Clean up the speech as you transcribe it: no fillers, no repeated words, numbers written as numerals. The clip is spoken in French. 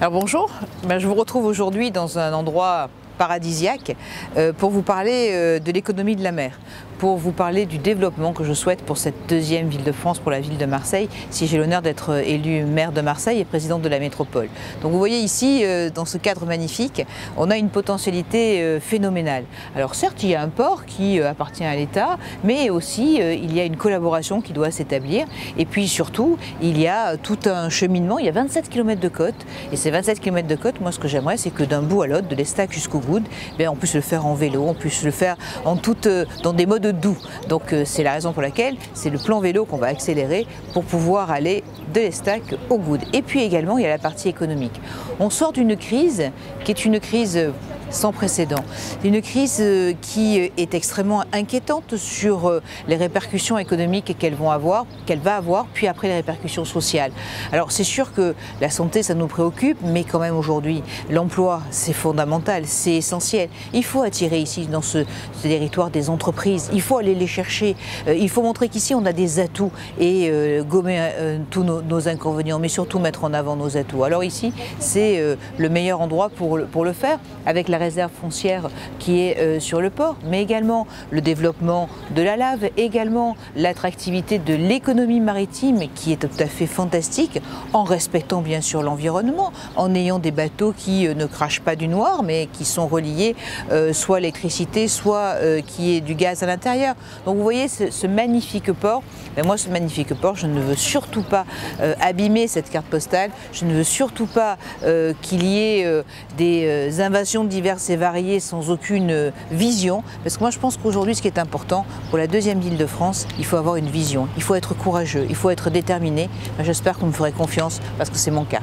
Alors bonjour, je vous retrouve aujourd'hui dans un endroit paradisiaque pour vous parler de l'économie de la mer, pour vous parler du développement que je souhaite pour cette deuxième ville de France, pour la ville de Marseille, si j'ai l'honneur d'être élu maire de Marseille et présidente de la métropole. Donc vous voyez ici, dans ce cadre magnifique, on a une potentialité phénoménale. Alors certes, il y a un port qui appartient à l'État, mais aussi il y a une collaboration qui doit s'établir. Et puis surtout, il y a tout un cheminement, il y a 27 km de côte. Et ces 27 km de côte, moi ce que j'aimerais, c'est que d'un bout à l'autre, de l'Estaque jusqu'au Goude, on puisse le faire en vélo, on puisse le faire dans des modes doux. Donc c'est la raison pour laquelle c'est le plan vélo qu'on va accélérer pour pouvoir aller de l'Estaque au Goude. Et puis également, il y a la partie économique. On sort d'une crise qui est une crise sans précédent. Une crise qui est extrêmement inquiétante sur les répercussions économiques qu'elle va avoir, puis après les répercussions sociales. Alors c'est sûr que la santé, ça nous préoccupe, mais quand même aujourd'hui, l'emploi, c'est fondamental, c'est essentiel. Il faut attirer ici, dans ce territoire, des entreprises, il faut aller les chercher, il faut montrer qu'ici on a des atouts et gommer tous nos inconvénients, mais surtout mettre en avant nos atouts. Alors ici, c'est le meilleur endroit pour le faire, avec la réserve foncière qui est sur le port, mais également le développement de la lave, également l'attractivité de l'économie maritime qui est tout à fait fantastique, en respectant bien sûr l'environnement, en ayant des bateaux qui ne crachent pas du noir, mais qui sont reliés soit à l'électricité, soit qui est du gaz à l'intérieur. Donc vous voyez ce magnifique port. Mais moi, ce magnifique port, je ne veux surtout pas abîmer cette carte postale, je ne veux surtout pas qu'il y ait des invasions diverses et variées sans aucune vision, parce que moi je pense qu'aujourd'hui ce qui est important pour la deuxième ville de France, il faut avoir une vision, il faut être courageux, il faut être déterminé. J'espère que vous me ferez confiance parce que c'est mon cas.